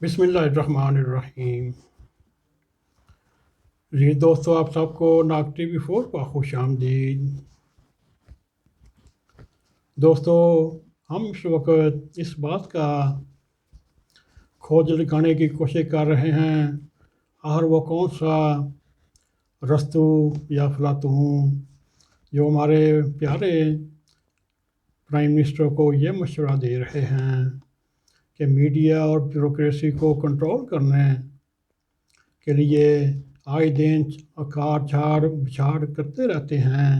بسم اللہ الرحمن الرحیم۔ جی دوستو، آپ سب کو ناگ ٹی وی 4 کا خوش آمدید۔ دوستو، ہم اس وقت اس بات کا کھوج لگانے کی کوشش کر رہے ہیں آخر وہ کون سا رستو یا فلاطون جو ہمارے پیارے پرائم منسٹر کو یہ مشورہ دے رہے ہیں کہ میڈیا اور بیوروکریسی کو کنٹرول کرنے کے لیے آئے دن کاٹ چھاڑ بچھاڑ کرتے رہتے ہیں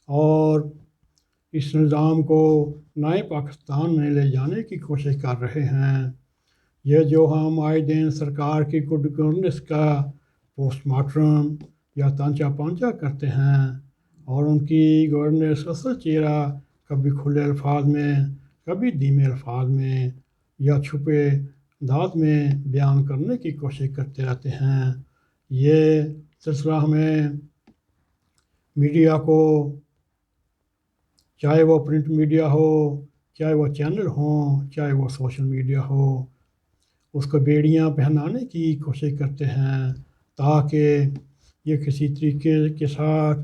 اور اس نظام کو نئے پاکستان میں لے جانے کی کوشش کر رہے ہیں۔ یہ جو ہم آئے دن سرکار کی گڈ گورننس کا پوسٹ مارٹم یا تانچا پانچا کرتے ہیں اور ان کی گورننس اصل چہرہ کبھی کھلے الفاظ میں، کبھی دھیمے الفاظ میں یا چھپے انداز میں بیان کرنے کی کوشش کرتے رہتے ہیں۔ یہ سلسلہ ہمیں میڈیا کو، چاہے وہ پرنٹ میڈیا ہو، چاہے وہ چینل ہوں، چاہے وہ سوشل میڈیا ہو، اس کو بیڑیاں پہنانے کی کوشش کرتے ہیں تاکہ یہ کسی طریقے کے ساتھ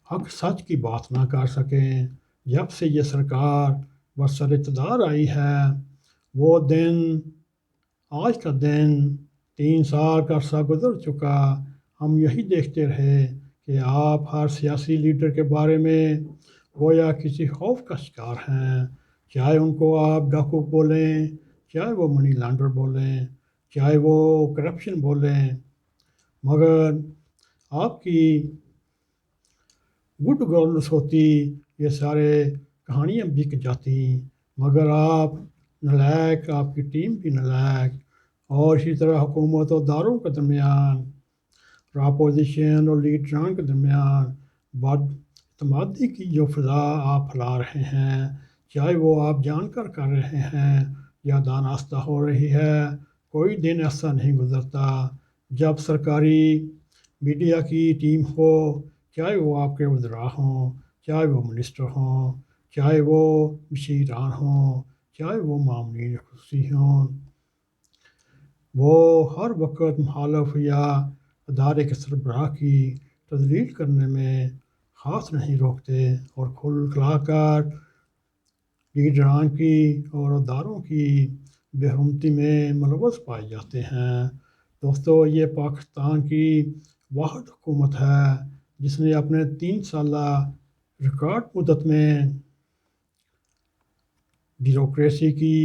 حق سچ کی بات نہ کر سکیں۔ جب سے یہ سرکار برسر اقتدار آئی ہے، وہ دن، آج کا دن 3 سال کا عرصہ گزر چکا، ہم یہی دیکھتے رہے کہ آپ ہر سیاسی لیڈر کے بارے میں گویا کسی خوف کا شکار ہیں، چاہے ان کو آپ ڈاکو بولیں، چاہے وہ منی لانڈر بولیں، چاہے وہ کرپشن بولیں، مگر آپ کی گڈ گورننس ہوتی یہ سارے کہانیاں بک جاتی، مگر آپ نالائق، آپ کی ٹیم بھی نالائق، اور اسی طرح حکومت و اداروں کے درمیان، اپوزیشن اور لیڈران کے درمیان بد اعتمادی کی جو فضا آپ پھیلا رہے ہیں، چاہے وہ آپ جان کر رہے ہیں یا دانستہ ہو رہی ہے، کوئی دن ایسا نہیں گزرتا جب سرکاری میڈیا کی ٹیم ہو، چاہے وہ آپ کے وزراء ہوں، چاہے وہ منسٹر ہوں، چاہے وہ مشیران ہوں، چاہے وہ معاملین خصوصی ہوں، وہ ہر وقت مخالف یا ادارے کے سربراہ کی تذلیل کرنے میں ہاتھ نہیں روکتے اور کھل کھلا کر لیڈران کی اور اداروں کی بے حرمتی میں ملوث پائے جاتے ہیں۔ دوستو، یہ پاکستان کی واحد حکومت ہے جس نے اپنے 3 سالہ ریکارڈ مدت میں بیوروکریسی کی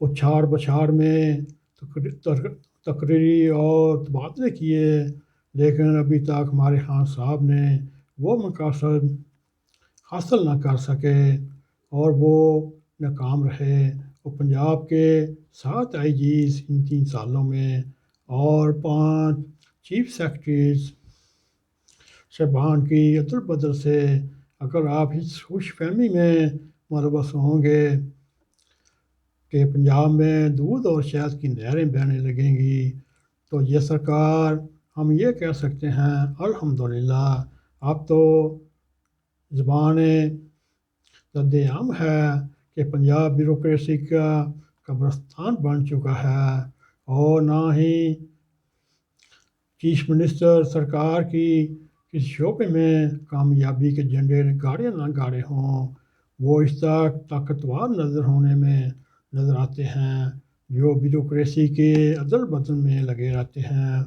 اچھاڑ بچھاڑ میں تقرری اور تبادلے کیے، لیکن ابھی تک ہمارے خان صاحب نے وہ مقاصد حاصل نہ کر سکے اور وہ ناکام رہے۔ وہ پنجاب کے 7 آئی جیز ان 3 سالوں میں اور 5 چیف سیکرٹریز صاحبان کی عدل بدل سے، اگر آپ اس خوش فہمی میں ملوث ہوں گے کہ پنجاب میں دودھ اور شہد کی نہریں بہنے لگیں گی، تو یہ سرکار، ہم یہ کہہ سکتے ہیں الحمدللہ اب تو زبان رد عام ہے کہ پنجاب بیوروکریسی کا قبرستان بن چکا ہے، اور نہ ہی چیف منسٹر سرکار کی کسی شعبے میں کامیابی کے جھنڈے گاڑے نہ گاڑے ہوں، وہ اس تک طاقتور نظر آتے ہیں جو بیوروکریسی کے عدل بدل میں لگے رہتے ہیں،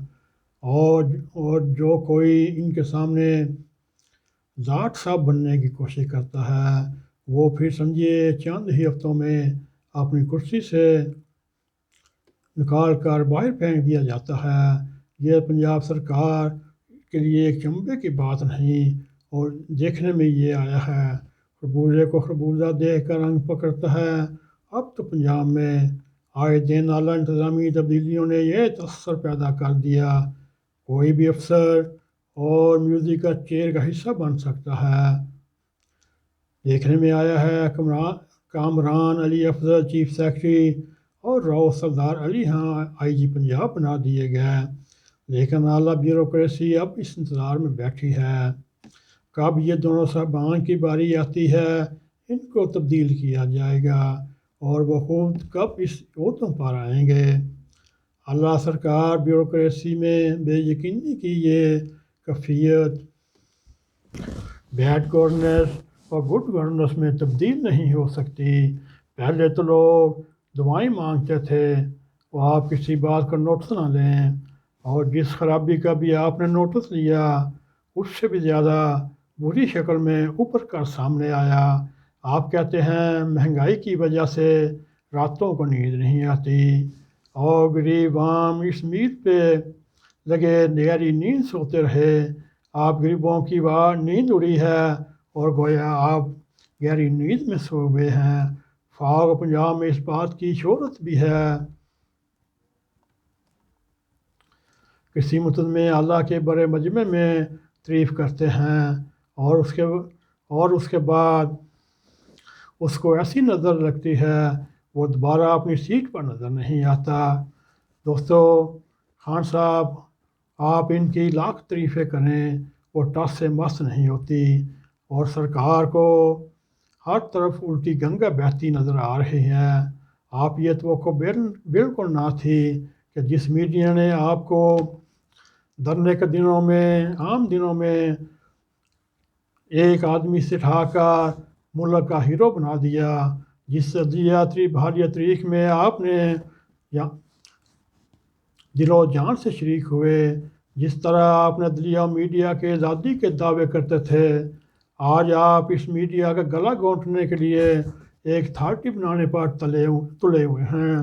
اور جو کوئی ان کے سامنے ذات صاحب بننے کی کوشش کرتا ہے، وہ پھر سمجھیے چند ہی ہفتوں میں اپنی کرسی سے نکال کر باہر پھینک دیا جاتا ہے۔ یہ پنجاب سرکار کے لیے ایک چنبے کی بات نہیں، اور دیکھنے میں یہ آیا ہے، خربوزے کو خربوزہ دیکھ کر رنگ پکڑتا ہے۔ اب تو پنجاب میں آئے دن اعلیٰ انتظامی تبدیلیوں نے یہ تاثر پیدا کر دیا، کوئی بھی افسر اور میوزک چیئر کا حصہ بن سکتا ہے۔ دیکھنے میں آیا ہے کامران علی افضل چیف سیکرٹری اور راؤ سردار علی ہاں آئی جی پنجاب بنا دیے گئے، لیکن اعلیٰ بیوروکریسی اب اس انتظار میں بیٹھی ہے کب یہ دونوں صاحبان کی باری آتی ہے، ان کو تبدیل کیا جائے گا اور وہ خود کب اس عہدوں پر آئیں گے۔ اللہ سرکار بیوروکریسی میں بے یقینی کی یہ کیفیت بیڈ گورننس اور گڈ گورننس میں تبدیل نہیں ہو سکتی۔ پہلے تو لوگ دعائیں مانگتے تھے، وہ آپ کسی بات کا نوٹس نہ لیں، اور جس خرابی کا بھی آپ نے نوٹس لیا اس سے بھی زیادہ بری شکل میں اوپر کا سامنے آیا۔ آپ کہتے ہیں مہنگائی کی وجہ سے راتوں کو نیند نہیں آتی، اور غریب عام اس امید پہ لگے گہری نیند سوتے رہے۔ آپ غریبوں کی نیند اڑی ہے اور گویا آپ گہری نیند میں سو گئے ہیں۔ فاغ پنجاب میں اس بات کی شہرت بھی ہے، کسی متنمع اللہ کے بڑے مجمع میں تعریف کرتے ہیں اور اس کے بعد اس کو ایسی نظر لگتی ہے وہ دوبارہ اپنی سیٹ پر نظر نہیں آتا۔ دوستو، خان صاحب آپ ان کی لاکھ تعریفیں کریں وہ ٹس سے مس نہیں ہوتی، اور سرکار کو ہر طرف الٹی گنگا بہتی نظر آ رہی ہے۔ آپ یہ توقع بالکل نہ تھی کہ جس میڈیا نے آپ کو دھرنے کے دنوں میں، عام دنوں میں ایک آدمی سے اٹھا کر ملک کا ہیرو بنا دیا، جس بھاری تاریخ میں آپ نے دل و جان سے شریک ہوئے، جس طرح آپ نے دلیہ میڈیا کے آزادی کے دعوے کرتے تھے، آج آپ اس میڈیا کا گلا گھونٹنے کے لیے ایک اتھارٹی بنانے پر تلے ہوئے ہیں۔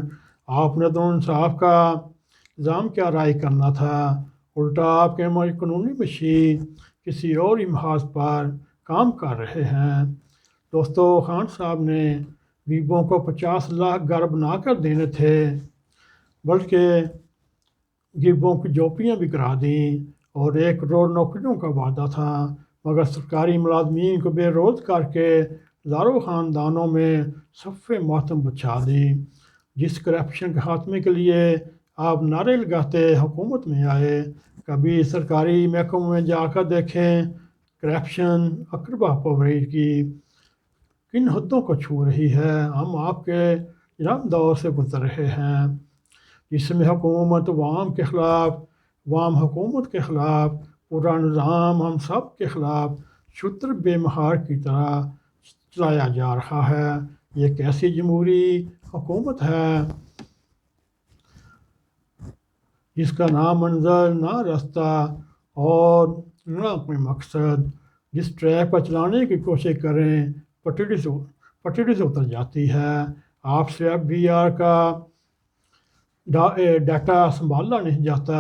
آپ نے تو انصاف کا الزام کیا رائے کرنا تھا، الٹا آپ کے قانونی مشیر کسی اور ہی محاذ پر کام کر رہے ہیں۔ دوستو، خان صاحب نے غریبوں کو 50 لاکھ گھر بنا کر دینے تھے، بلکہ غریبوں کی جھوپڑیاں بھی کرا دیں، اور 1 کروڑ نوکریوں کا وعدہ تھا، مگر سرکاری ملازمین کو بے روز کر کے ہزاروں خاندانوں میں صف ماتم بچھا دی۔ جس کرپشن کے خاتمے کے لیے آپ نعرے لگاتے حکومت میں آئے، کبھی سرکاری محکموں میں جا کر دیکھیں، کرپشن اقربا پروری کی کن حدوں کو چھو رہی ہے۔ ہم آپ کے جنم دور سے گزر رہے ہیں، جس میں حکومت عوام حکومت کے خلاف، پورا نظام ہم سب کے خلاف شتر بے مہار کی طرح چلایا جا رہا ہے۔ یہ کیسی جمہوری حکومت ہے جس کا نہ منزل، نہ راستہ اور نہ کوئی مقصد؟ جس ٹریک پر چلانے کی کوشش کریں پٹڑی سے اتر جاتی ہے۔ آپ سے FBR کا ڈیٹا سنبھالا نہیں جاتا،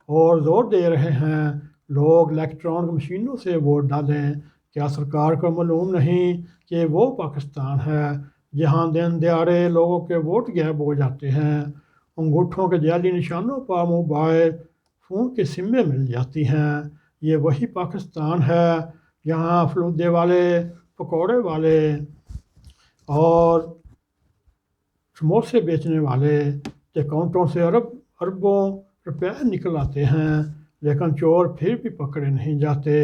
اور زور دے رہے ہیں لوگ الیکٹرانک مشینوں سے ووٹ ڈالیں۔ کیا سرکار کو معلوم نہیں کہ وہ پاکستان ہے جہاں دن دیہڑے لوگوں کے ووٹ غائب ہو جاتے ہیں، انگوٹھوں کے جعلی نشانوں پر موبائل فون کی سمیں مل جاتی ہیں؟ یہ وہی پاکستان ہے جہاں فلودے والے، پکوڑے والے اور سموسے بیچنے والے اکاؤنٹوں سے اربوں روپے نکل آتے ہیں، لیکن چور پھر بھی پکڑے نہیں جاتے۔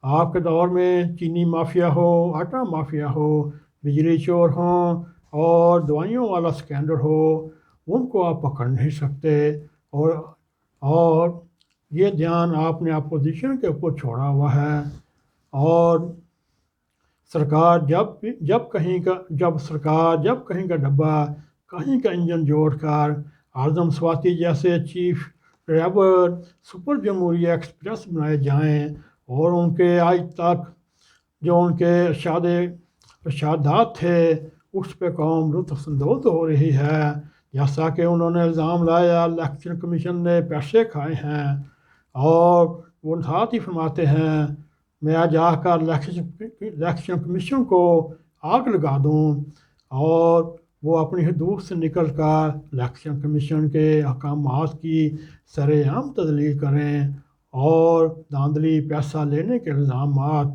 آپ کے دور میں چینی مافیا ہو، آٹا مافیا ہو، بجلی چور ہوں اور دوائیوں والا سکینڈل ہو، ان کو آپ پکڑ نہیں سکتے، اور یہ دھیان آپ نے اپوزیشن کے اوپر چھوڑا ہوا ہے۔ اور سرکار جب کہیں کا ڈبہ، کہیں کا انجن جوڑ کر اعظم سواتی جیسے چیف ڈرائیور سپر جمہوریہ ایکسپریس بنائے جائیں، اور ان کے آج تک جو ان کے ارشادات تھے اس پہ قوم لطف اندوز ہو رہی ہے، جیسا کہ انہوں نے الزام لایا الیکشن کمیشن نے پیسے کھائے ہیں، اور وہ ساتھ ہی فرماتے ہیں میں جا کر الیکشن کمیشن کو آگ لگا دوں، اور وہ اپنی حدود سے نکل کر الیکشن کمیشن کے احکامات کی سر عام تدلیل کریں اور دھاندلی پیسہ لینے کے الزامات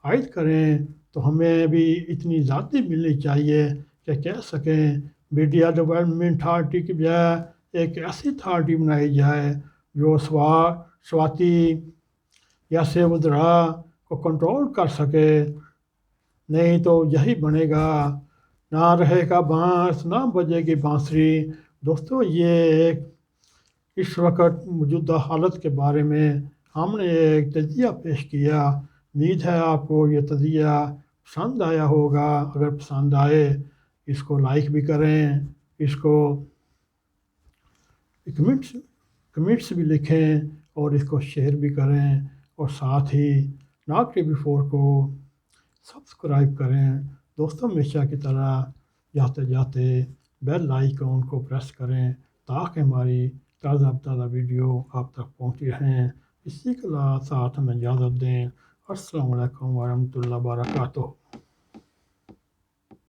عائد کریں، تو ہمیں بھی اتنی ذاتی ملنی چاہیے کہ کہہ سکیں میڈیا ڈیولپمنٹ اتھارٹی کی بجائے ایک ایسی اتھارٹی بنائی جائے جو سواتی جیسے وزراء کو کنٹرول کر سکے، نہیں تو یہی بنے گا نہ رہے گا بانس نہ بجے گی بانسری۔ دوستو یہ ایک اس وقت موجودہ حالت کے بارے میں ہم نے ایک تجزیہ پیش کیا۔ امید ہے آپ کو یہ تجزیہ پسند آیا ہوگا۔ اگر پسند آئے اس کو لائک بھی کریں، اس کو کمنٹس بھی لکھیں اور اس کو شیئر بھی کریں، اور ساتھ ہی ناگ ٹی وی 4 کو سبسکرائب کریں۔ دوستوں ہمیشہ کی طرح جاتے جاتے بیل آئیکن کو پریس کریں تاکہ ہماری تازہ تازہ ویڈیو آپ تک پہنچی رہیں۔ اسی کے ساتھ ہمیں اجازت دیں۔ السلام علیکم ورحمۃ اللہ وبرکاتہ۔